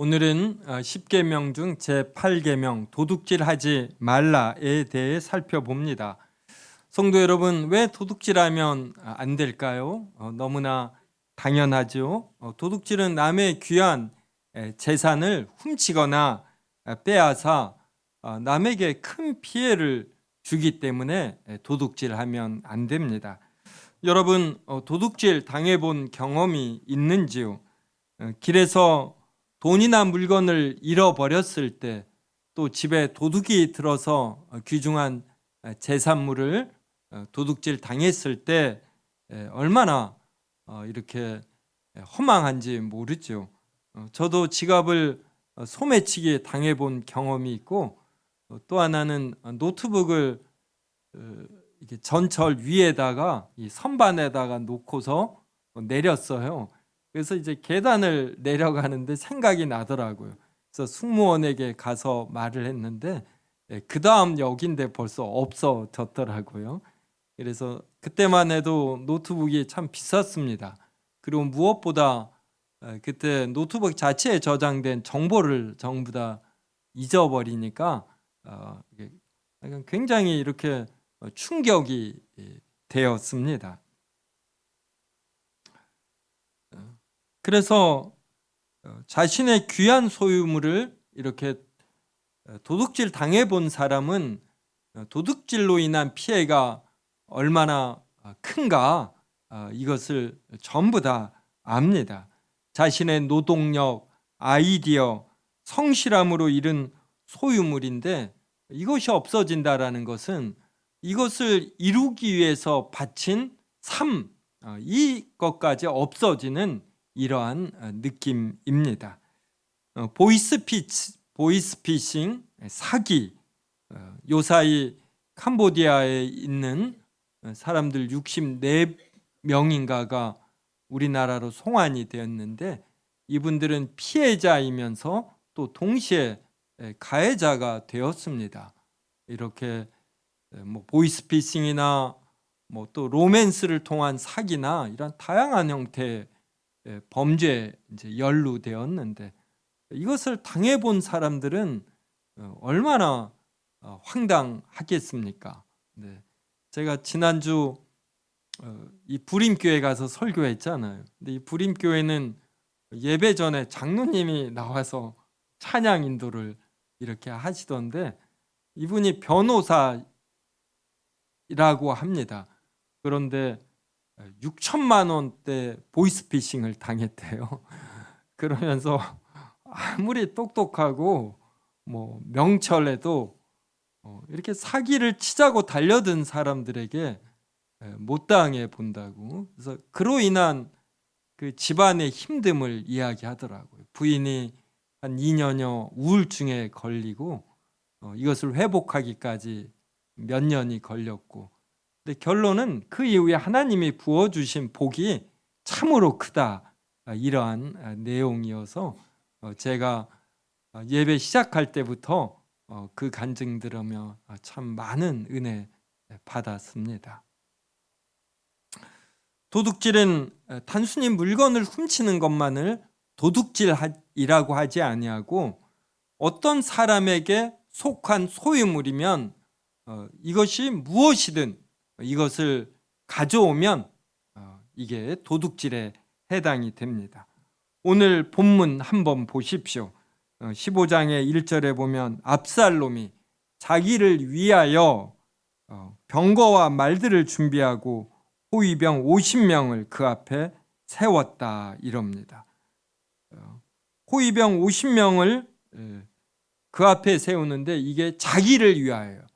오늘은 10계명 중 제8계명 도둑질하지 말라에 대해 살펴봅니다. 성도 여러분, 왜 도둑질하면 안 될까요? 너무나 당연하죠. 도둑질은 남의 귀한 재산을 훔치거나 빼앗아 남에게 큰 피해를 주기 때문에 도둑질하면 안 됩니다. 여러분, 도둑질 당해본 경험이 있는지요? 길에서 돈이나 물건을 잃어버렸을 때, 또 집에 도둑이 들어서 귀중한 재산물을 도둑질 당했을 때 얼마나 이렇게 허망한지 모르죠. 저도 지갑을 소매치기 당해본 경험이 있고, 또 하나는 노트북을 이렇게 전철 위에다가 이 선반에다가 놓고서 내렸어요. 그래서 이제 계단을 내려가는데 생각이 나더라고요. 그래서 승무원에게 가서 말을 했는데 그 다음 역인데 벌써 없어졌더라고요. 그래서 그때만 해도 노트북이 참 비쌌습니다. 그리고 무엇보다 그때 노트북 자체에 저장된 정보를 전부 다 잊어버리니까 굉장히 이렇게 충격이 되었습니다. 그래서 자신의 귀한 소유물을 이렇게 도둑질 당해본 사람은 도둑질로 인한 피해가 얼마나 큰가 이것을 전부 다 압니다. 자신의 노동력, 아이디어, 성실함으로 이룬 소유물인데 이것이 없어진다라는 것은 이것을 이루기 위해서 바친 삶, 이것까지 없어지는 이러한 느낌입니다. 보이스피싱, 사기, 요사이 캄보디아에 있는 사람들 64명인가가 우리나라로 송환이 되었는데, 이분들은 피해자이면서 또 동시에 가해자가 되었습니다. 이렇게 보이스피싱이나 또 로맨스를 통한 사기나 이런 다양한 형태의 범죄에 이제 연루되었는데, 이것을 당해본 사람들은 얼마나 황당하겠습니까? 네. 제가 지난주 이 부림교회 가서 설교했잖아요. 근데 이 부림교회는 예배 전에 장로님이 나와서 찬양 인도를 이렇게 하시던데, 이분이 변호사라고 합니다. 그런데 6천만 원대 보이스피싱을 당했대요. 그러면서 아무리 똑똑하고 명철해도 이렇게 사기를 치자고 달려든 사람들에게 못 당해 본다고. 그래서 그로 인한 그 집안의 힘듦을 이야기하더라고요. 부인이 한 2년여 우울증에 걸리고 이것을 회복하기까지 몇 년이 걸렸고, 근데 결론은 그 이후에 하나님이 부어주신 복이 참으로 크다, 이러한 내용이어서 제가 예배 시작할 때부터 그 간증 들으며 참 많은 은혜 받았습니다. 도둑질은 단순히 물건을 훔치는 것만을 도둑질이라고 하지 아니하고, 어떤 사람에게 속한 소유물이면 이것이 무엇이든 이것을 가져오면 이게 도둑질에 해당이 됩니다. 오늘 본문 한번 보십시오. 15장의 1절에 보면 압살롬이 자기를 위하여 병거와 말들을 준비하고 호위병 50명을 그 앞에 세웠다 이럽니다. 호위병 50명을 그 앞에 세우는데 이게 자기를 위하여,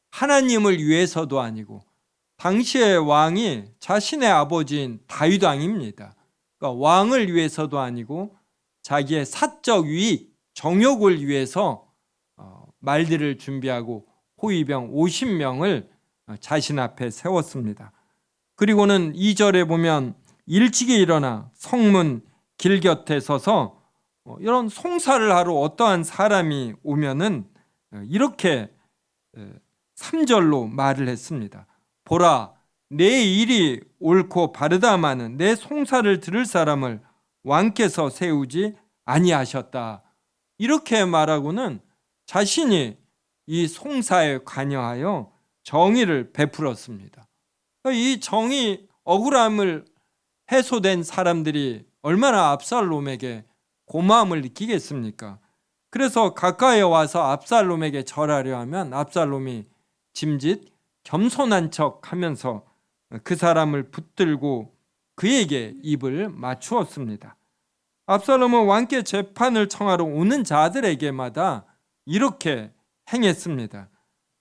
하나님을 위해서도 아니고, 당시의 왕이 자신의 아버지인 다윗 왕입니다. 그러니까 왕을 위해서도 아니고 자기의 사적 유익, 정욕을 위해서 말들을 준비하고 호위병 50명을 자신 앞에 세웠습니다. 그리고는 2절에 보면 일찍이 일어나 성문 길 곁에 서서 이런 송사를 하러 어떠한 사람이 오면은 이렇게 3절로 말을 했습니다. 보라, 내 일이 옳고 바르다마는 내 송사를 들을 사람을 왕께서 세우지 아니하셨다. 이렇게 말하고는 자신이 이 송사에 관여하여 정의를 베풀었습니다. 이 정의, 억울함을 해소된 사람들이 얼마나 압살롬에게 고마움을 느끼겠습니까? 그래서 가까이 와서 압살롬에게 절하려 하면 압살롬이 짐짓 겸손한 척 하면서 그 사람을 붙들고 그에게 입을 맞추었습니다. 압살롬은 왕께 재판을 청하러 오는 자들에게마다 이렇게 행했습니다.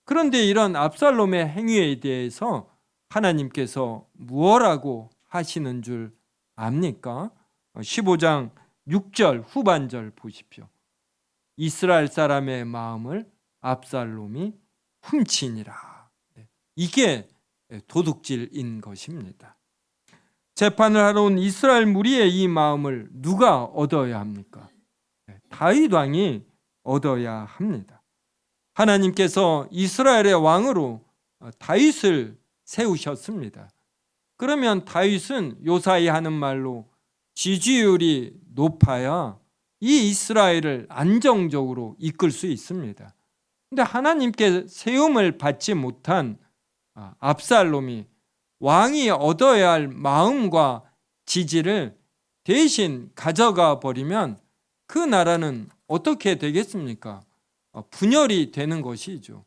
그런데 이런 압살롬의 행위에 대해서 하나님께서 무엇라고 하시는 줄 압니까? 15장 6절 후반절 보십시오. 이스라엘 사람의 마음을 압살롬이 훔치니라. 이게 도둑질인 것입니다. 재판을 하러 온 이스라엘 무리의 이 마음을 누가 얻어야 합니까? 다윗 왕이 얻어야 합니다. 하나님께서 이스라엘의 왕으로 다윗을 세우셨습니다. 그러면 다윗은 요사이 하는 말로 지지율이 높아야 이 이스라엘을 안정적으로 이끌 수 있습니다. 그런데 하나님께 세움을 받지 못한 압살롬이 왕이 얻어야 할 마음과 지지를 대신 가져가 버리면 그 나라는 어떻게 되겠습니까? 분열이 되는 것이죠.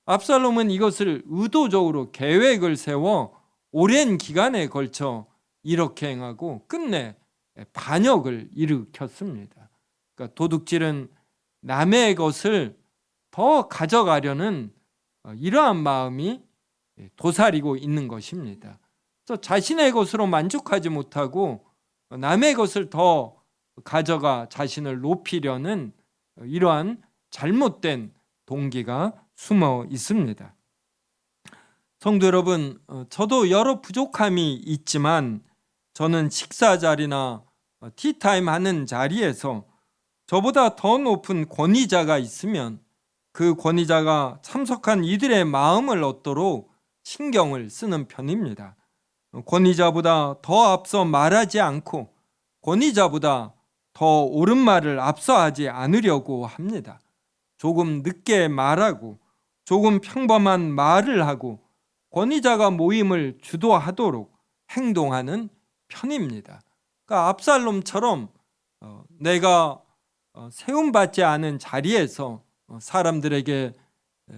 압살롬은 이것을 의도적으로 계획을 세워 오랜 기간에 걸쳐 이렇게 행하고 끝내 반역을 일으켰습니다. 그러니까 도둑질은 남의 것을 더 가져가려는 이러한 마음이 도사리고 있는 것입니다. 그래서 자신의 것으로 만족하지 못하고 남의 것을 더 가져가 자신을 높이려는 이러한 잘못된 동기가 숨어 있습니다. 성도 여러분, 저도 여러 부족함이 있지만 저는 식사 자리나 티타임 하는 자리에서 저보다 더 높은 권위자가 있으면 그 권위자가 참석한 이들의 마음을 얻도록 신경을 쓰는 편입니다. 권위자보다 더 앞서 말하지 않고 권위자보다 더 옳은 말을 앞서 하지 않으려고 합니다. 조금 늦게 말하고 조금 평범한 말을 하고 권위자가 모임을 주도하도록 행동하는 편입니다. 그러니까 압살롬처럼 내가 세움받지 않은 자리에서 사람들에게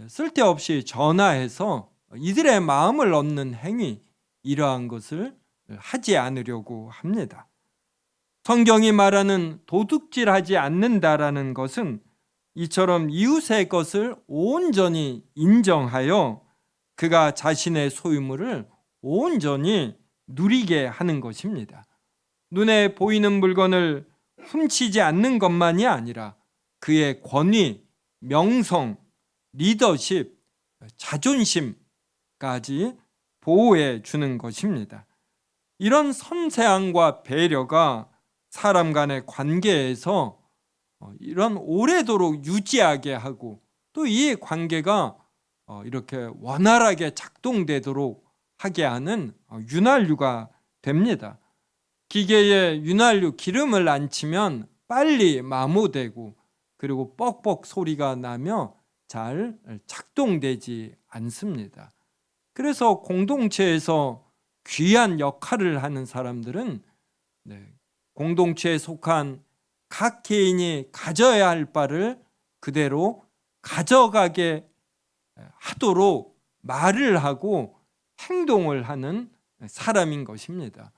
쓸데없이 전화해서 이들의 마음을 얻는 행위, 이러한 것을 하지 않으려고 합니다. 성경이 말하는 도둑질하지 않는다라는 것은 이처럼 이웃의 것을 온전히 인정하여 그가 자신의 소유물을 온전히 누리게 하는 것입니다. 눈에 보이는 물건을 훔치지 않는 것만이 아니라 그의 권위, 명성, 리더십, 자존심까지 보호해 주는 것입니다. 이런 섬세함과 배려가 사람 간의 관계에서 이런 오래도록 유지하게 하고 또 이 관계가 이렇게 원활하게 작동되도록 하게 하는 윤활유가 됩니다. 기계에 윤활유 기름을 안 치면 빨리 마모되고 그리고 뻑뻑 소리가 나며 잘 작동되지 않습니다. 그래서 공동체에서 귀한 역할을 하는 사람들은 공동체에 속한 각 개인이 가져야 할 바를 그대로 가져가게 하도록 말을 하고 행동을 하는 사람인 것입니다.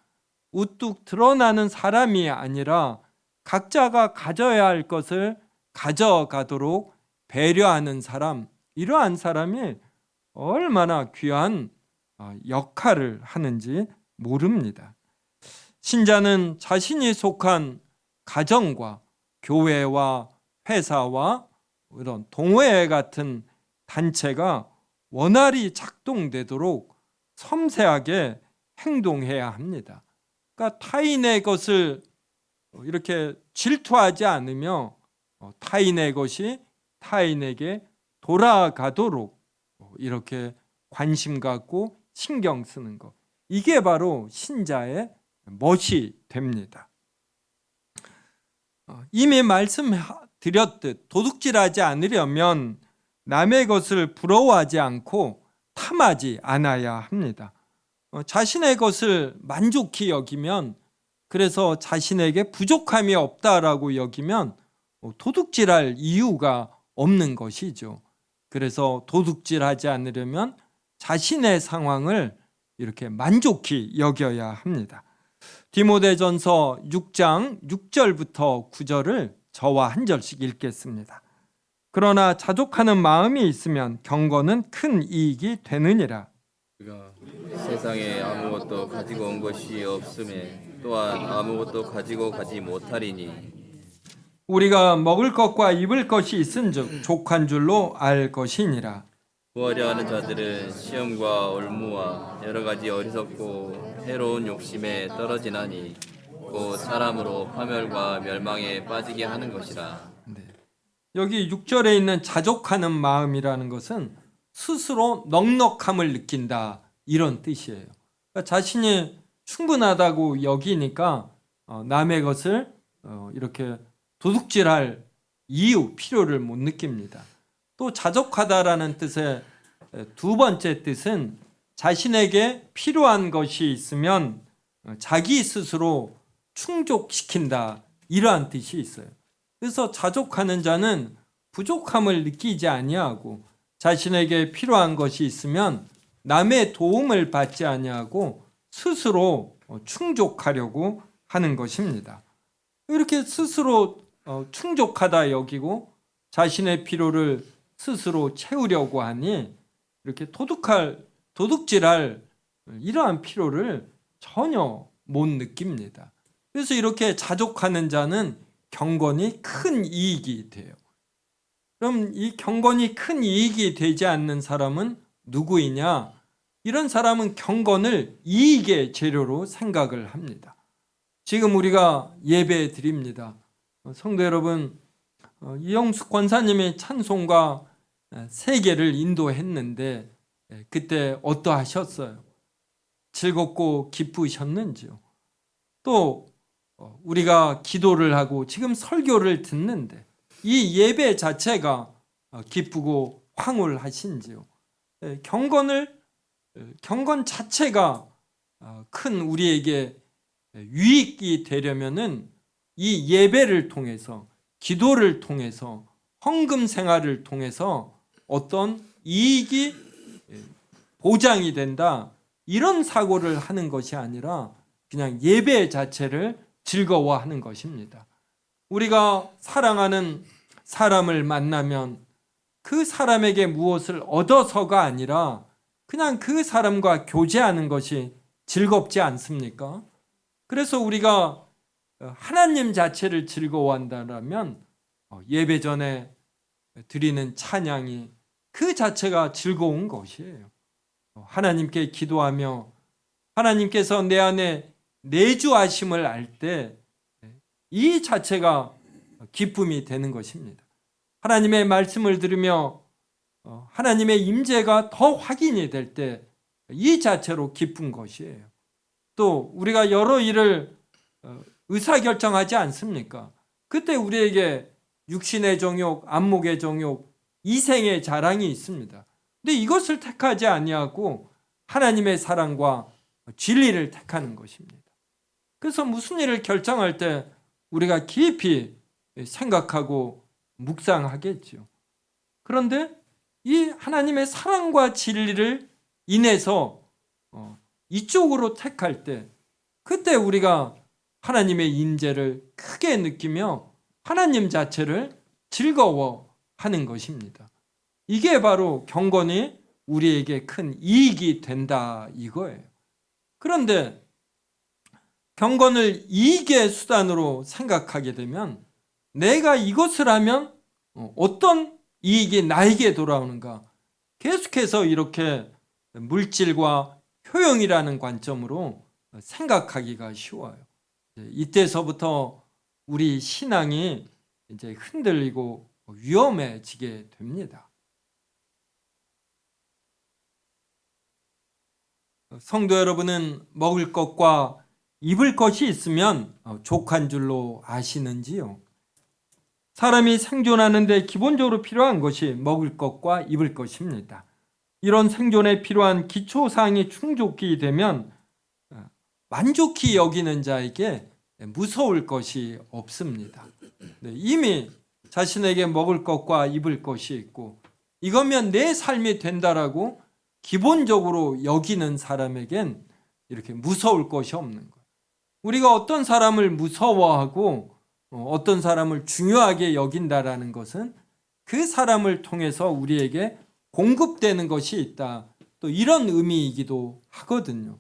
우뚝 드러나는 사람이 아니라 각자가 가져야 할 것을 가져가도록 배려하는 사람, 이러한 사람이 얼마나 귀한 역할을 하는지 모릅니다. 신자는 자신이 속한 가정과 교회와 회사와 이런 동호회 같은 단체가 원활히 작동되도록 섬세하게 행동해야 합니다. 그러니까 타인의 것을 이렇게 질투하지 않으며 타인의 것이 타인에게 돌아가도록 이렇게 관심 갖고 신경 쓰는 것, 이게 바로 신자의 멋이 됩니다. 이미 말씀드린 드렸듯 도둑질하지 않으려면 남의 것을 부러워하지 않고 탐하지 않아야 합니다. 자신의 것을 만족히 여기면, 그래서 자신에게 부족함이 없다라고 여기면 도둑질할 이유가 없는 것이죠. 그래서 도둑질하지 않으려면 자신의 상황을 이렇게 만족히 여겨야 합니다. 디모데전서 6장 6절부터 9절을 저와 한 절씩 읽겠습니다. 그러나 자족하는 마음이 있으면 경건은 큰 이익이 되느니라. 우리가 세상에 아무것도 가지고 온 것이 없음에 또한 아무것도 가지고 가지 못하리니 우리가 먹을 것과 입을 것이 있은즉 족한 줄로 알 것이니라. 구하려 하는 자들은 시험과 올무와 여러 가지 어리석고 해로운 욕심에 떨어지나니 곧 사람으로 파멸과 멸망에 빠지게 하는 것이라. 여기 6절에 있는 자족하는 마음이라는 것은 스스로 넉넉함을 느낀다, 이런 뜻이에요. 그러니까 자신이 충분하다고 여기니까 남의 것을 이렇게 도둑질할 이유, 필요를 못 느낍니다. 또 자족하다라는 뜻의 두 번째 뜻은 자신에게 필요한 것이 있으면 자기 스스로 충족시킨다, 이러한 뜻이 있어요. 그래서 자족하는 자는 부족함을 느끼지 아니하고 자신에게 필요한 것이 있으면 남의 도움을 받지 아니하고 스스로 충족하려고 하는 것입니다. 이렇게 스스로 충족하다 여기고 자신의 필요를 스스로 채우려고 하니 이렇게 도둑질할 이러한 필요를 전혀 못 느낍니다. 그래서 이렇게 자족하는 자는 경건이 큰 이익이 돼요. 그럼 이 경건이 큰 이익이 되지 않는 사람은 누구이냐? 이런 사람은 경건을 이익의 재료로 생각을 합니다. 지금 우리가 예배 드립니다. 성도 여러분, 이영숙 권사님의 찬송가 3개를 인도했는데 그때 어떠하셨어요? 즐겁고 기쁘셨는지요? 또 우리가 기도를 하고 지금 설교를 듣는데 이 예배 자체가 기쁘고 황홀하신지요? 경건 자체가 큰 우리에게 유익이 되려면은 이 예배를 통해서, 기도를 통해서, 헌금 생활을 통해서 어떤 이익이 보장이 된다, 이런 사고를 하는 것이 아니라 그냥 예배 자체를 즐거워하는 것입니다. 우리가 사랑하는 사람을 만나면 그 사람에게 무엇을 얻어서가 아니라 그냥 그 사람과 교제하는 것이 즐겁지 않습니까? 그래서 우리가 하나님 자체를 즐거워한다면 예배 전에 드리는 찬양이 그 자체가 즐거운 것이에요. 하나님께 기도하며 하나님께서 내 안에 내주하심을 알 때 이 자체가 기쁨이 되는 것입니다. 하나님의 말씀을 들으며 하나님의 임재가 더 확인이 될 때 이 자체로 기쁜 것이에요. 또 우리가 여러 일을 의사결정하지 않습니까? 그때 우리에게 육신의 정욕, 안목의 정욕, 이생의 자랑이 있습니다. 근데 이것을 택하지 아니하고 하나님의 사랑과 진리를 택하는 것입니다. 그래서 무슨 일을 결정할 때 우리가 깊이 생각하고 묵상하겠죠. 그런데 이 하나님의 사랑과 진리를 인해서 이쪽으로 택할 때 그때 우리가 하나님의 임재를 크게 느끼며 하나님 자체를 즐거워하는 것입니다. 이게 바로 경건이 우리에게 큰 이익이 된다, 이거예요. 그런데 경건을 이익의 수단으로 생각하게 되면 내가 이것을 하면 어떤 이익이 나에게 돌아오는가, 계속해서 이렇게 물질과 효용이라는 관점으로 생각하기가 쉬워요. 이때서부터 우리 신앙이 이제 흔들리고 위험해지게 됩니다. 성도 여러분은 먹을 것과 입을 것이 있으면 족한 줄로 아시는지요? 사람이 생존하는데 기본적으로 필요한 것이 먹을 것과 입을 것입니다. 이런 생존에 필요한 기초사항이 충족이 되면 만족히 여기는 자에게 무서울 것이 없습니다. 이미 자신에게 먹을 것과 입을 것이 있고 이거면 내 삶이 된다라고 기본적으로 여기는 사람에겐 이렇게 무서울 것이 없는 거예요. 우리가 어떤 사람을 무서워하고 어떤 사람을 중요하게 여긴다라는 것은 그 사람을 통해서 우리에게 공급되는 것이 있다. 또 이런 의미이기도 하거든요.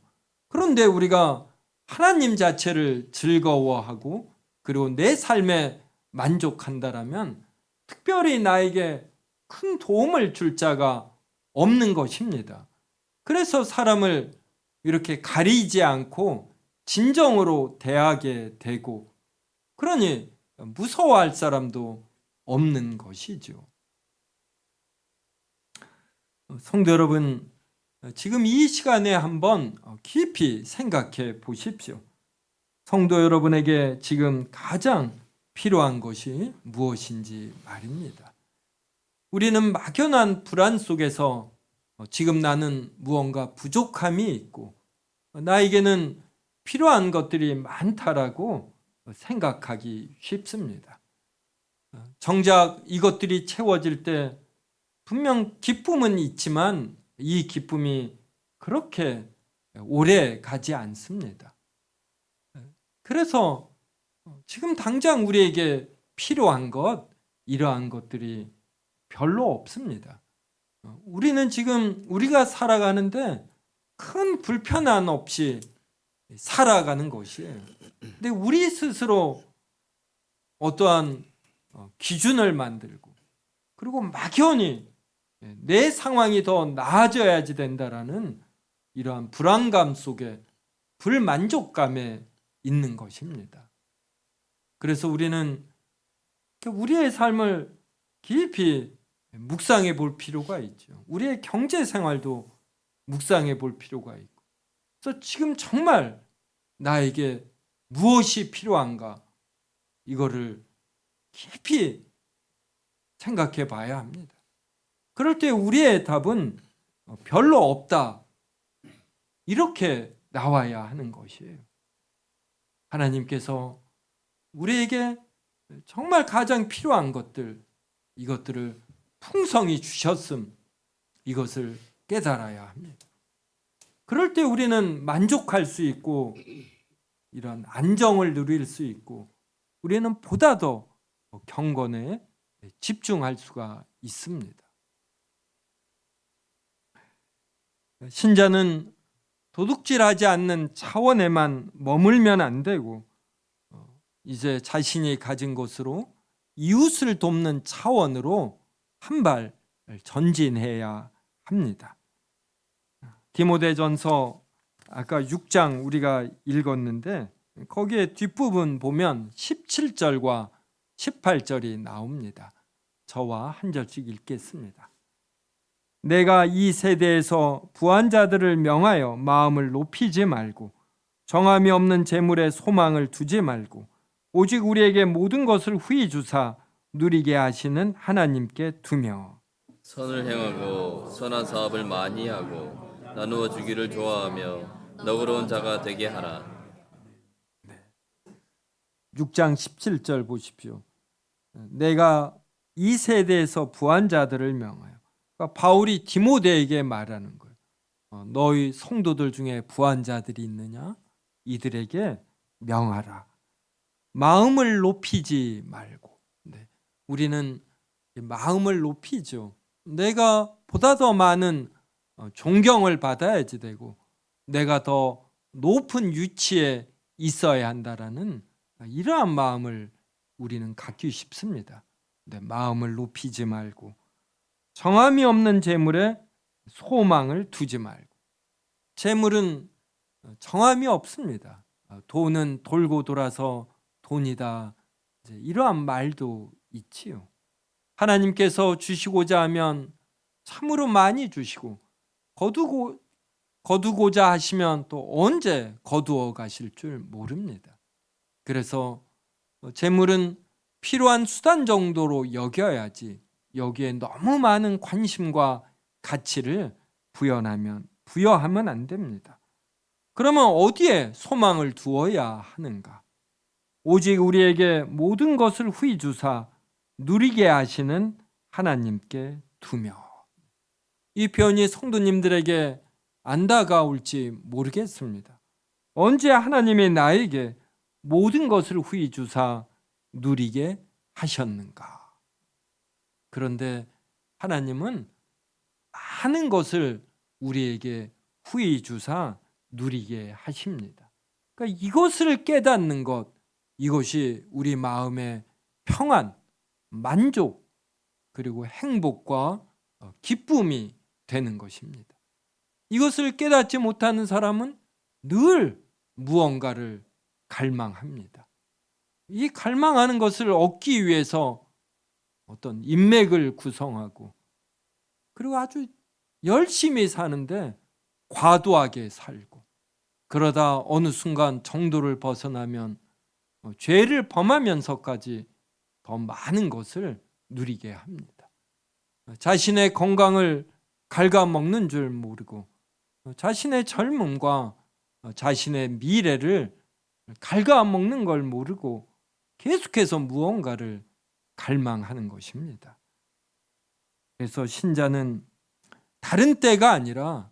그런데 우리가 하나님 자체를 즐거워하고 그리고 내 삶에 만족한다라면 특별히 나에게 큰 도움을 줄 자가 없는 것입니다. 그래서 사람을 이렇게 가리지 않고 진정으로 대하게 되고 그러니 무서워할 사람도 없는 것이죠. 성도 여러분, 지금 이 시간에 한번 깊이 생각해 보십시오. 성도 여러분에게 지금 가장 필요한 것이 무엇인지 말입니다. 우리는 막연한 불안 속에서 지금 나는 무언가 부족함이 있고 나에게는 필요한 것들이 많다라고 생각하기 쉽습니다. 정작 이것들이 채워질 때 분명 기쁨은 있지만 이 기쁨이 그렇게 오래 가지 않습니다. 그래서 지금 당장 우리에게 필요한 것, 이러한 것들이 별로 없습니다. 우리는 지금 우리가 살아가는데 큰 불편함 없이 살아가는 것이에요. 근데 우리 스스로 어떠한 기준을 만들고 그리고 막연히 내 상황이 더 나아져야지 된다라는 이러한 불안감 속에 불만족감에 있는 것입니다. 그래서 우리는 우리의 삶을 깊이 묵상해 볼 필요가 있죠. 우리의 경제 생활도 묵상해 볼 필요가 있고. 그래서 지금 정말 나에게 무엇이 필요한가 이거를 깊이 생각해 봐야 합니다. 그럴 때 우리의 답은 별로 없다. 이렇게 나와야 하는 것이에요. 하나님께서 우리에게 정말 가장 필요한 것들, 이것들을 풍성히 주셨음, 이것을 깨달아야 합니다. 그럴 때 우리는 만족할 수 있고 이런 안정을 누릴 수 있고 우리는 보다 더 경건에 집중할 수가 있습니다. 신자는 도둑질하지 않는 차원에만 머물면 안 되고 이제 자신이 가진 것으로 이웃을 돕는 차원으로 한 발 전진해야 합니다. 디모데전서 아까 6장 우리가 읽었는데 거기에 뒷부분 보면 17절과 18절이 나옵니다. 저와 한 절씩 읽겠습니다. 내가 이 세대에서 부한 자들을 명하여 마음을 높이지 말고 정함이 없는 재물에 소망을 두지 말고 오직 우리에게 모든 것을 후히 주사 누리게 하시는 하나님께 두며 선을 행하고 선한 사업을 많이 하고 나누어 주기를 좋아하며 너그러운 자가 되게 하라. 6장 17절 보십시오. 내가 이 세대에서 부한 자들을 명하여, 그러니까 바울이 디모데에게 말하는 거예요. 너희 성도들 중에 부한 자들이 있느냐? 이들에게 명하라. 마음을 높이지 말고. 우리는 마음을 높이죠. 내가 보다 더 많은 존경을 받아야지 되고 내가 더 높은 위치에 있어야 한다라는 이러한 마음을 우리는 갖기 쉽습니다. 마음을 높이지 말고 정함이 없는 재물에 소망을 두지 말고. 재물은 정함이 없습니다. 돈은 돌고 돌아서 돈이다. 이러한 말도 있지요. 하나님께서 주시고자 하면 참으로 많이 주시고 거두고자 하시면 또 언제 거두어 가실 줄 모릅니다. 그래서 재물은 필요한 수단 정도로 여겨야지 여기에 너무 많은 관심과 가치를 부여하면 안 됩니다. 그러면 어디에 소망을 두어야 하는가? 오직 우리에게 모든 것을 후히 주사 누리게 하시는 하나님께 두며. 이 표현이 성도님들에게 안 다가올지 모르겠습니다. 언제 하나님이 나에게 모든 것을 후히 주사 누리게 하셨는가? 그런데 하나님은 많은 것을 우리에게 후히 주사 누리게 하십니다. 그러니까 이것을 깨닫는 것, 이것이 우리 마음의 평안, 만족, 그리고 행복과 기쁨이 되는 것입니다. 이것을 깨닫지 못하는 사람은 늘 무언가를 갈망합니다. 이 갈망하는 것을 얻기 위해서 어떤 인맥을 구성하고 그리고 아주 열심히 사는데 과도하게 살고 그러다 어느 순간 정도를 벗어나면 죄를 범하면서까지 더 많은 것을 누리게 합니다. 자신의 건강을 갉아먹는 줄 모르고 자신의 젊음과 자신의 미래를 갉아먹는 걸 모르고 계속해서 무언가를 갈망하는 것입니다. 그래서 신자는 다른 때가 아니라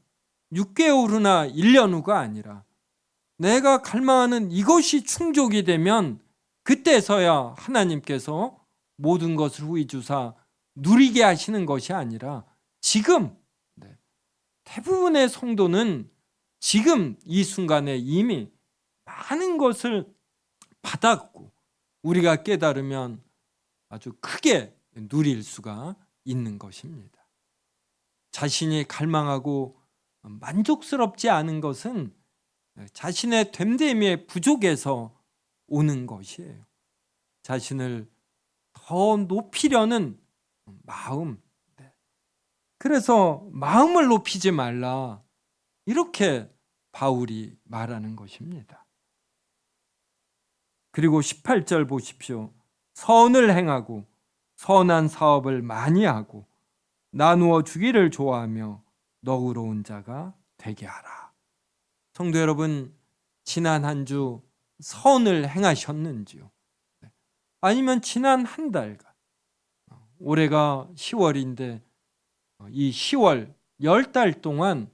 6개월 후나 1년 후가 아니라 내가 갈망하는 이것이 충족이 되면 그때서야 하나님께서 모든 것을 후히 주사 누리게 하시는 것이 아니라 지금, 대부분의 성도는 지금 이 순간에 이미 많은 것을 받았고 우리가 깨달으면 아주 크게 누릴 수가 있는 것입니다. 자신이 갈망하고 만족스럽지 않은 것은 자신의 됨됨이의 부족에서 오는 것이에요. 자신을 더 높이려는 마음. 그래서 마음을 높이지 말라. 이렇게 바울이 말하는 것입니다. 그리고 18절 보십시오. 선을 행하고 선한 사업을 많이 하고 나누어 주기를 좋아하며 너그러운 자가 되게 하라. 성도 여러분, 지난 한 주 선을 행하셨는지요? 아니면 지난 한 달간, 올해가 10월인데 이 10월 10달 동안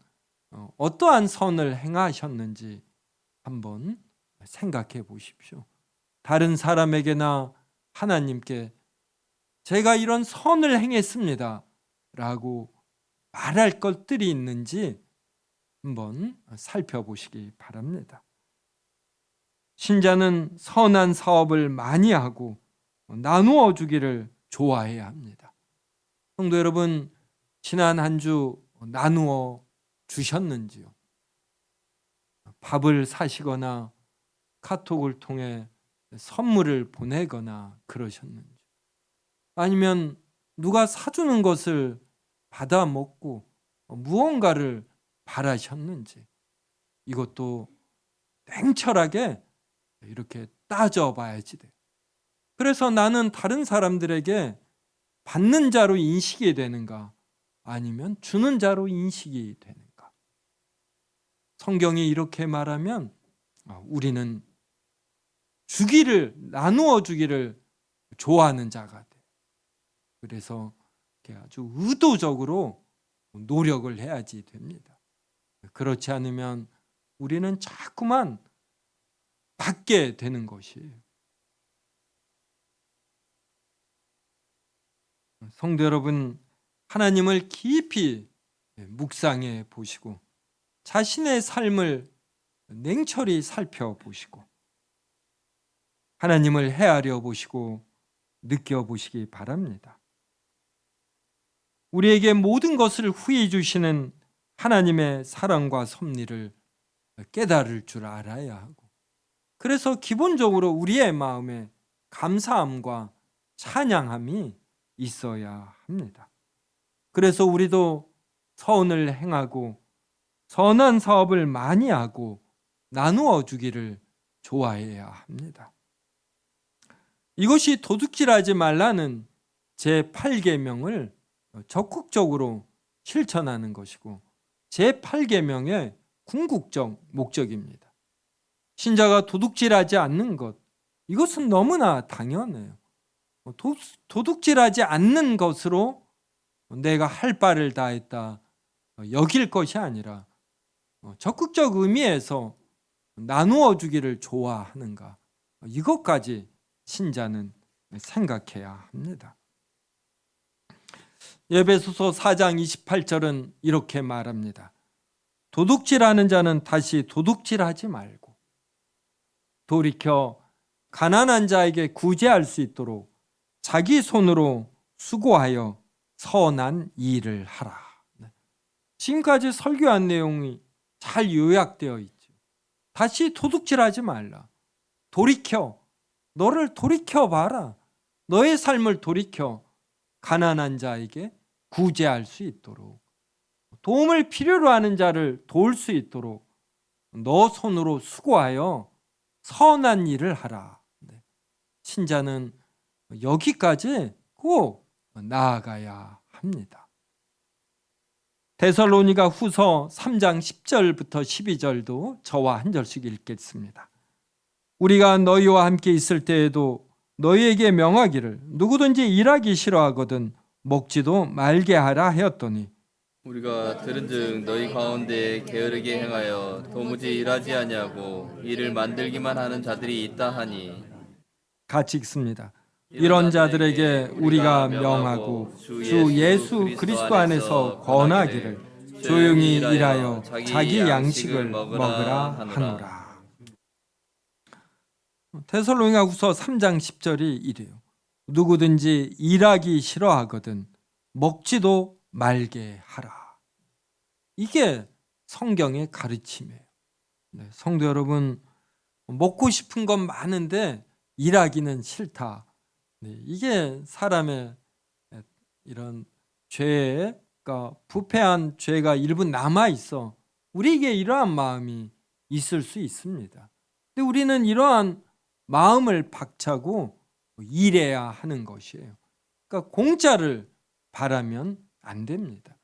어떠한 선을 행하셨는지 한번 생각해 보십시오. 다른 사람에게나 하나님께 제가 이런 선을 행했습니다 라고 말할 것들이 있는지 한번 살펴보시기 바랍니다. 신자는 선한 사업을 많이 하고 나누어 주기를 좋아해야 합니다. 성도 여러분, 지난 한 주 나누어 주셨는지요? 밥을 사시거나 카톡을 통해 선물을 보내거나 그러셨는지, 아니면 누가 사주는 것을 받아 먹고 무언가를 바라셨는지, 이것도 냉철하게 이렇게 따져봐야지 돼요. 그래서 나는 다른 사람들에게 받는 자로 인식이 되는가, 아니면 주는 자로 인식이 되는가. 성경이 이렇게 말하면 우리는 주기를, 나누어 주기를 좋아하는 자가 돼. 그래서 아주 의도적으로 노력을 해야지 됩니다. 그렇지 않으면 우리는 자꾸만 받게 되는 것이에요. 성도 여러분, 하나님을 깊이 묵상해 보시고 자신의 삶을 냉철히 살펴보시고 하나님을 헤아려 보시고 느껴보시기 바랍니다. 우리에게 모든 것을 후히 주시는 하나님의 사랑과 섭리를 깨달을 줄 알아야 하고, 그래서 기본적으로 우리의 마음에 감사함과 찬양함이 있어야 합니다. 그래서 우리도 선을 행하고 선한 사업을 많이 하고 나누어 주기를 좋아해야 합니다. 이것이 도둑질하지 말라는 제8계명을 적극적으로 실천하는 것이고 제8계명의 궁극적 목적입니다. 신자가 도둑질하지 않는 것, 이것은 너무나 당연해요. 도둑질하지 않는 것으로 내가 할 바를 다했다 여길 것이 아니라 적극적 의미에서 나누어 주기를 좋아하는가, 이것까지 신자는 생각해야 합니다. 에베소서 4장 28절은 이렇게 말합니다. 도둑질하는 자는 다시 도둑질하지 말고 돌이켜 가난한 자에게 구제할 수 있도록 자기 손으로 수고하여 선한 일을 하라. 지금까지 설교한 내용이 잘 요약되어 있죠. 다시 도둑질하지 말라. 너를 돌이켜 봐라. 너의 삶을 돌이켜 가난한 자에게 구제할 수 있도록, 도움을 필요로 하는 자를 도울 수 있도록 너 손으로 수고하여 선한 일을 하라. 신자는 여기까지 꼭 나아가야 합니다. 데살로니가 후서 3장 10절부터 12절도 저와 한 절씩 읽겠습니다. 우리가 너희와 함께 있을 때에도 너희에게 명하기를 누구든지 일하기 싫어하거든 먹지도 말게 하라 하였더니 우리가 들은즉 너희 가운데 게으르게 행하여 도무지 일하지 아니하고 일을 만들기만 하는 자들이 있다 하니, 같이 읽습니다. 이런 자들에게 우리가 명하고 주 예수 그리스도 안에서 권하기를 조용히 일하여 자기 양식을 먹으라 하노라. 데살로니가후서 3장 10절이 이래요. 누구든지 일하기 싫어하거든 먹지도 말게 하라. 이게 성경의 가르침이에요. 성도 여러분, 먹고 싶은 건 많은데 일하기는 싫다. 이게 사람의 이런 죄가, 부패한 죄가 일부 남아 있어 우리에게 이러한 마음이 있을 수 있습니다. 근데 우리는 이러한 마음을 박차고 일해야 하는 것이에요. 그러니까 공짜를 바라면 안 됩니다.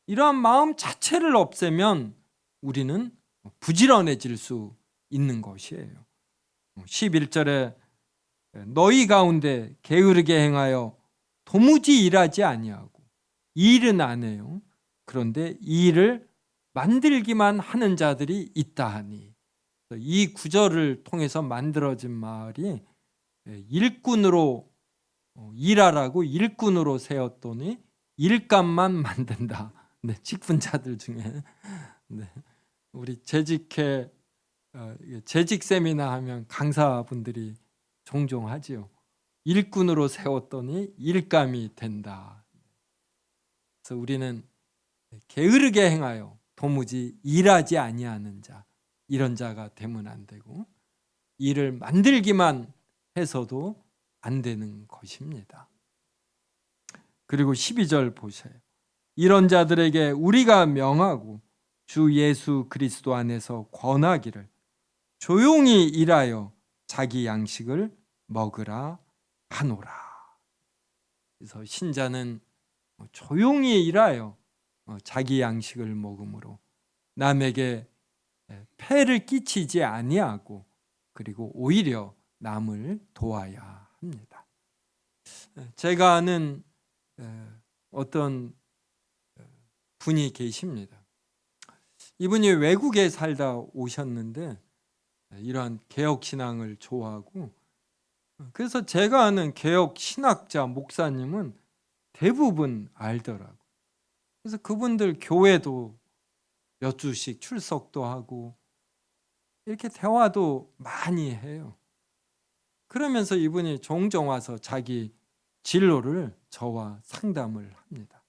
이러한 마음 자체를 없애면 우리는 부지런해질 수 있는 것이에요. 11절에 너희 가운데 게으르게 행하여 도무지 일하지 아니하고, 일은 안 해요. 그런데 일을 만들기만 하는 자들이 있다 하니, 이 구절을 통해서 만들어진 말이 일꾼으로 일하라고 일꾼으로 세웠더니 일감만 만든다. 직분자들 중에 우리 재직 세미나 하면 강사분들이 종종 하지요. 일꾼으로 세웠더니 일감이 된다. 그래서 우리는 게으르게 행하여 도무지 일하지 아니하는 자, 이런 자가 되면 안 되고, 일을 만들기만 해서도 안 되는 것입니다. 그리고 12절 보세요. 이런 자들에게 우리가 명하고 주 예수 그리스도 안에서 권하기를 조용히 일하여 자기 양식을 먹으라 하노라. 그래서 신자는 조용히 일하여 자기 양식을 먹음으로 남에게 폐를 끼치지 아니하고, 그리고 오히려 남을 도와야 합니다. 제가 아는 어떤 분이 계십니다. 이분이 외국에 살다 오셨는데 이러한 개혁 신앙을 좋아하고, 그래서 제가 아는 개혁 신학자 목사님은 대부분 알더라고. 그래서 그분들 교회도 몇 주씩 출석도 하고 이렇게 대화도 많이 해요. 그러면서 이분이 종종 와서 자기 진로를 저와 상담을 합니다.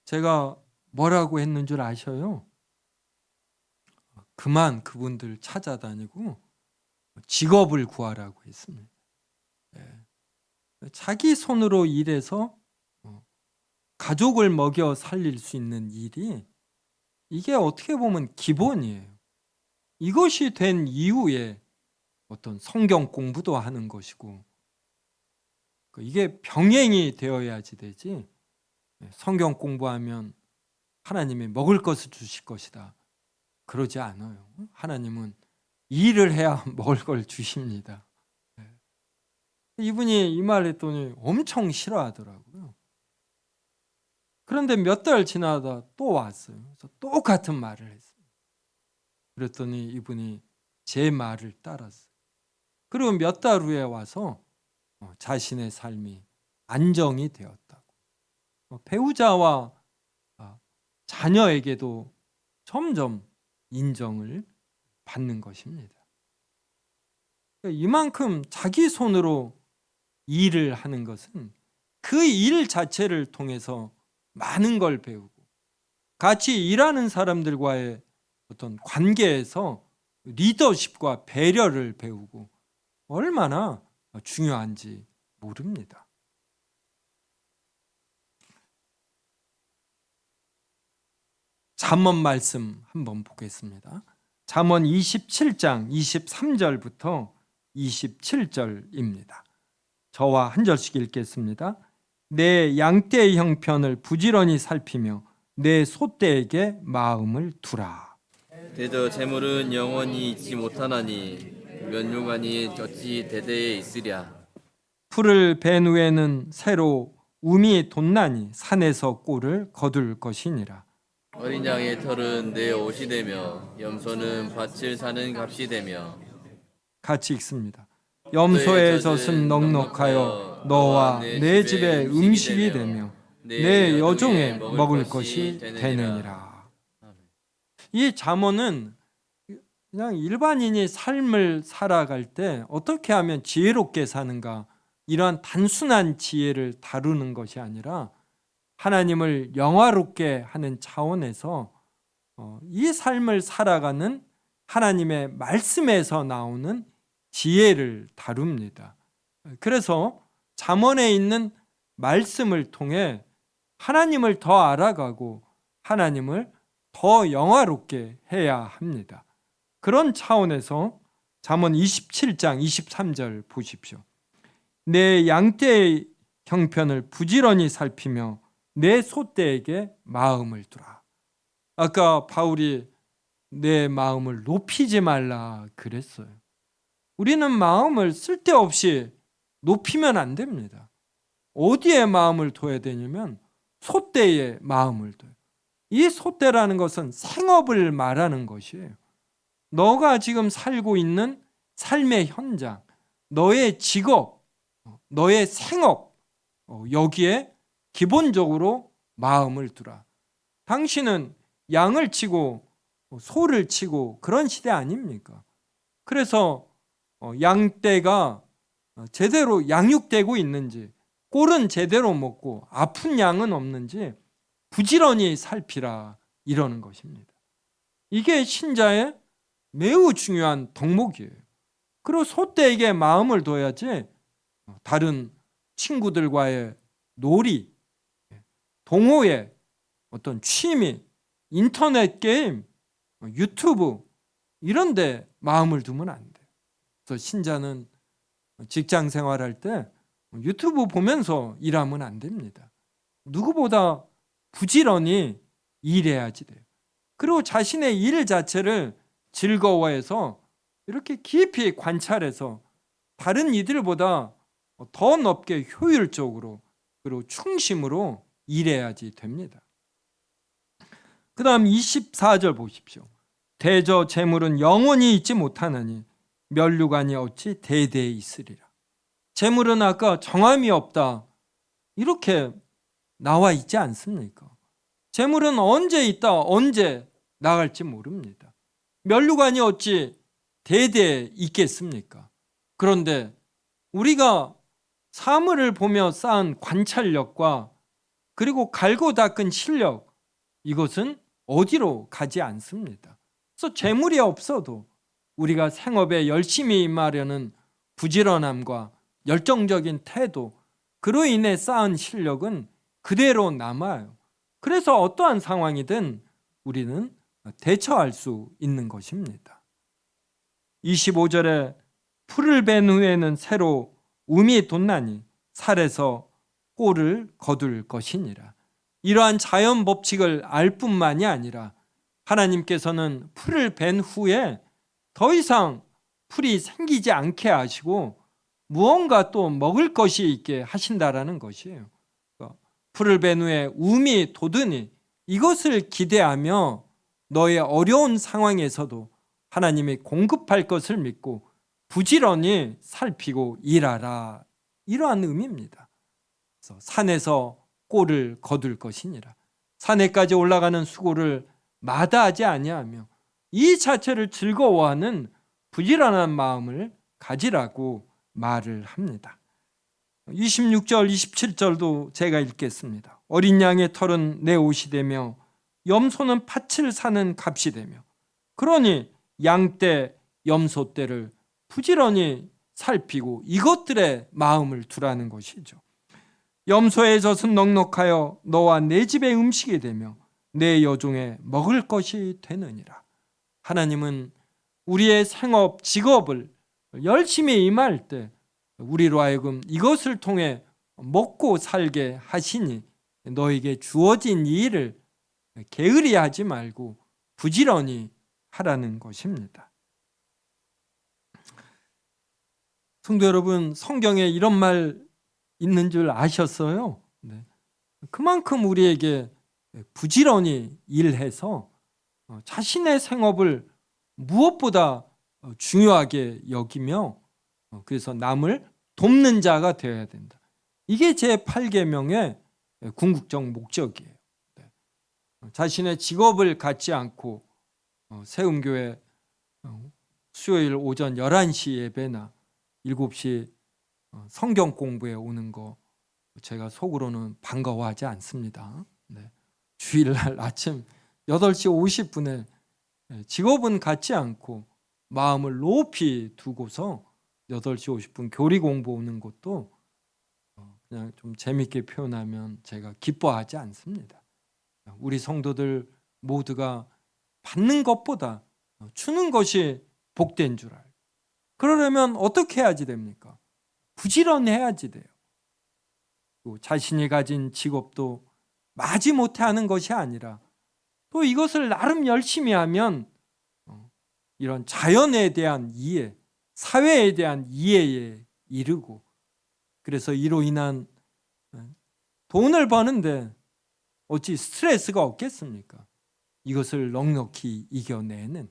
제가 뭐라고 했는 줄 아셔요? 그만 그분들 찾아다니고 직업을 구하라고 했습니다. 자기 손으로 일해서 가족을 먹여 살릴 수 있는 일이, 이게 어떻게 보면 기본이에요. 이것이 된 이후에 어떤 성경 공부도 하는 것이고 이게 병행이 되어야지 되지. 성경 공부하면 하나님이 먹을 것을 주실 것이다, 그러지 않아요. 하나님은 일을 해야 먹을 걸 주십니다. 이분이 이 말 했더니 엄청 싫어하더라고요. 그런데 몇 달 지나다 또 왔어요. 그래서 똑같은 말을 했어요. 그랬더니 이분이 제 말을 따랐어요. 그리고 몇 달 후에 와서 자신의 삶이 안정이 되었다고. 배우자와 자녀에게도 점점 인정을 받는 것입니다. 이만큼 자기 손으로 일을 하는 것은 그 일 자체를 통해서 많은 걸 배우고, 같이 일하는 사람들과의 어떤 관계에서 리더십과 배려를 배우고 얼마나 중요한지 모릅니다. 잠언 말씀 한번 보겠습니다. 잠언 27장 23절부터 27절입니다. 저와 한 절씩 읽겠습니다. 내 양떼의 형편을 부지런히 살피며 내 소떼에게 마음을 두라. 대저 재물은 영원히 있지 못하나니 면류관이 어찌 대대에 있으랴. 풀을 벤 후에는 새로 움이 돋나니 산에서 꿀을 거둘 것이니라. 어린 양의 털은 내 옷이 되며 염소는 밭을 사는 값이 되며. 같이 읽습니다. 염소의 젖은 넉넉하여 너와 내 집의 음식이 되며 내 여종의 먹을 것이 되느니라. 이 잠언은 그냥 일반인이 삶을 살아갈 때 어떻게 하면 지혜롭게 사는가, 이러한 단순한 지혜를 다루는 것이 아니라 하나님을 영화롭게 하는 차원에서 이 삶을 살아가는 하나님의 말씀에서 나오는 지혜를 다룹니다. 그래서 잠언에 있는 말씀을 통해 하나님을 더 알아가고 하나님을 더 영화롭게 해야 합니다. 그런 차원에서 잠언 27장 23절 보십시오. 내 양떼의 형편을 부지런히 살피며 내 소떼에게 마음을 두라. 아까 바울이 내 마음을 높이지 말라 그랬어요. 우리는 마음을 쓸데없이 높이면 안 됩니다. 어디에 마음을 둬야 되냐면 소떼에 마음을 둬요. 이 소떼라는 것은 생업을 말하는 것이에요. 너가 지금 살고 있는 삶의 현장, 너의 직업, 너의 생업, 여기에 기본적으로 마음을 두라. 당신은 양을 치고 소를 치고 그런 시대 아닙니까? 그래서 양떼가 제대로 양육되고 있는지, 꼴은 제대로 먹고 아픈 양은 없는지 부지런히 살피라, 이러는 것입니다. 이게 신자의 매우 중요한 덕목이에요. 그리고 소떼에게 마음을 둬야지 다른 친구들과의 놀이, 동호회, 어떤 취미, 인터넷 게임, 유튜브 이런 데 마음을 두면 안 돼요. 그래서 신자는 직장 생활할 때 유튜브 보면서 일하면 안 됩니다. 누구보다 부지런히 일해야지 돼요. 그리고 자신의 일 자체를 즐거워해서 이렇게 깊이 관찰해서 다른 이들보다 더 높게 효율적으로 그리고 충심으로 일해야지 됩니다. 그 다음 24절 보십시오. 대저 재물은 영원히 있지 못하나니 면류관이 어찌 대대에 있으리라. 재물은 아까 정함이 없다 이렇게 나와 있지 않습니까? 재물은 언제 있다 언제 나갈지 모릅니다. 면류관이 어찌 대대에 있겠습니까? 그런데 우리가 사물을 보며 쌓은 관찰력과 그리고 갈고 닦은 실력, 이것은 어디로 가지 않습니다. 그래서 재물이 없어도 우리가 생업에 열심히 임하려는 부지런함과 열정적인 태도, 그로 인해 쌓은 실력은 그대로 남아요. 그래서 어떠한 상황이든 우리는 대처할 수 있는 것입니다. 25절에 풀을 벤 후에는 새로 움이 돋나니 살에서 꼴을 거둘 것이니라. 이러한 자연 법칙을 알 뿐만이 아니라 하나님께서는 풀을 벤 후에 더 이상 풀이 생기지 않게 하시고 무언가 또 먹을 것이 있게 하신다라는 것이에요. 풀을 벤 후에 움이 돋으니 이것을 기대하며 너의 어려운 상황에서도 하나님이 공급할 것을 믿고 부지런히 살피고 일하라. 이러한 의미입니다. 그래서 산에서 꼴을 거둘 것이니라. 산에까지 올라가는 수고를 마다하지 아니하며 이 자체를 즐거워하는 부지런한 마음을 가지라고 말을 합니다. 26절, 27절도 제가 읽겠습니다. 어린 양의 털은 내 옷이 되며 염소는 팥을 사는 값이 되며 그러니 양떼, 염소떼를 부지런히 살피고 이것들의 마음을 두라는 것이죠. 염소의 젖은 넉넉하여 너와 내 집의 음식이 되며 내 여종의 먹을 것이 되느니라. 하나님은 우리의 생업, 직업을 열심히 임할 때 우리로 하여금 이것을 통해 먹고 살게 하시니 너에게 주어진 이 일을 게으리 하지 말고 부지런히 하라는 것입니다. 성도 여러분, 성경에 이런 말 있는 줄 아셨어요? 네. 그만큼 우리에게 부지런히 일해서 자신의 생업을 무엇보다 중요하게 여기며 그래서 남을 돕는 자가 되어야 된다. 이게 제8계명의 궁극적 목적이에요. 자신의 직업을 갖지 않고 세움교회 수요일 오전 11시 예배나 7시 성경 공부에 오는 거 제가 속으로는 반가워하지 않습니다. 네. 주일날 아침 8시 50분에 직업은 갖지 않고 마음을 높이 두고서 8시 50분 교리 공부 오는 것도 그냥 좀 재밌게 표현하면 제가 기뻐하지 않습니다. 우리 성도들 모두가 받는 것보다 주는 것이 복된 줄 알고 그러려면 어떻게 해야지 됩니까? 부지런해야지 돼요. 또 자신이 가진 직업도 마지못해 하는 것이 아니라 또 이것을 나름 열심히 하면 이런 자연에 대한 이해, 사회에 대한 이해에 이르고 그래서 이로 인한 돈을 버는데 어찌 스트레스가 없겠습니까? 이것을 넉넉히 이겨내는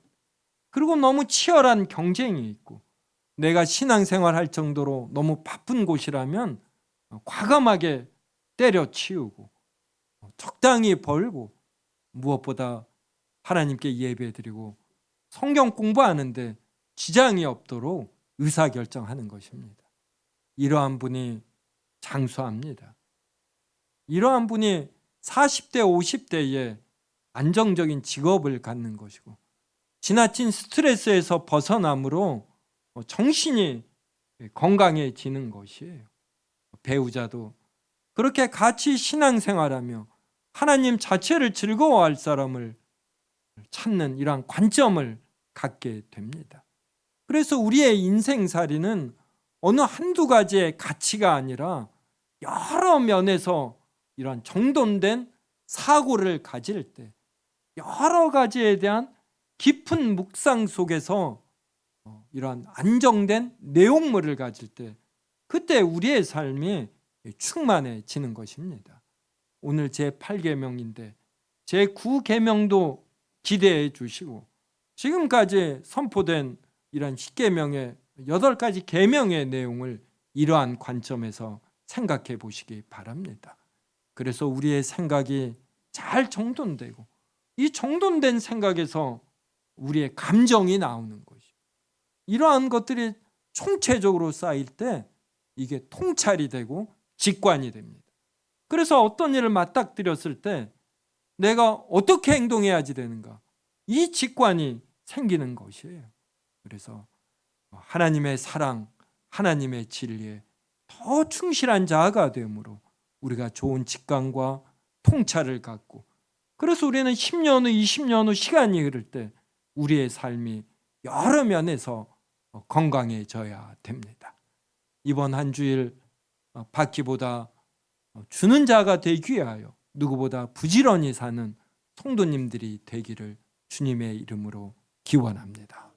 그리고 너무 치열한 경쟁이 있고 내가 신앙생활 할 정도로 너무 바쁜 곳이라면 과감하게 때려치우고 적당히 벌고 무엇보다 하나님께 예배드리고 성경 공부하는데 지장이 없도록 의사결정하는 것입니다. 이러한 분이 장수합니다. 이러한 분이 40대, 50대에 안정적인 직업을 갖는 것이고 지나친 스트레스에서 벗어남으로 정신이 건강해지는 것이에요. 배우자도 그렇게 같이 신앙생활하며 하나님 자체를 즐거워할 사람을 찾는 이러한 관점을 갖게 됩니다. 그래서 우리의 인생살이는 어느 한두 가지의 가치가 아니라 여러 면에서 이러한 정돈된 사고를 가질 때 여러 가지에 대한 깊은 묵상 속에서 이러한 안정된 내용물을 가질 때 그때 우리의 삶이 충만해지는 것입니다. 오늘 제8계명인데 제9계명도 기대해 주시고 지금까지 선포된 이런 10계명의 8가지 계명의 내용을 이러한 관점에서 생각해 보시기 바랍니다. 그래서 우리의 생각이 잘 정돈되고 이 정돈된 생각에서 우리의 감정이 나오는 것이 이러한 것들이 총체적으로 쌓일 때 이게 통찰이 되고 직관이 됩니다. 그래서 어떤 일을 맞닥뜨렸을 때 내가 어떻게 행동해야지 되는가 이 직관이 생기는 것이에요. 그래서 하나님의 사랑, 하나님의 진리에 더 충실한 자가 되므로 우리가 좋은 직관과 통찰을 갖고 그래서 우리는 10년 후, 20년 후 시간이 흐를 때 우리의 삶이 여러 면에서 건강해져야 됩니다. 이번 한 주일 받기보다 주는 자가 되기 위하여 누구보다 부지런히 사는 성도님들이 되기를 주님의 이름으로 기원합니다.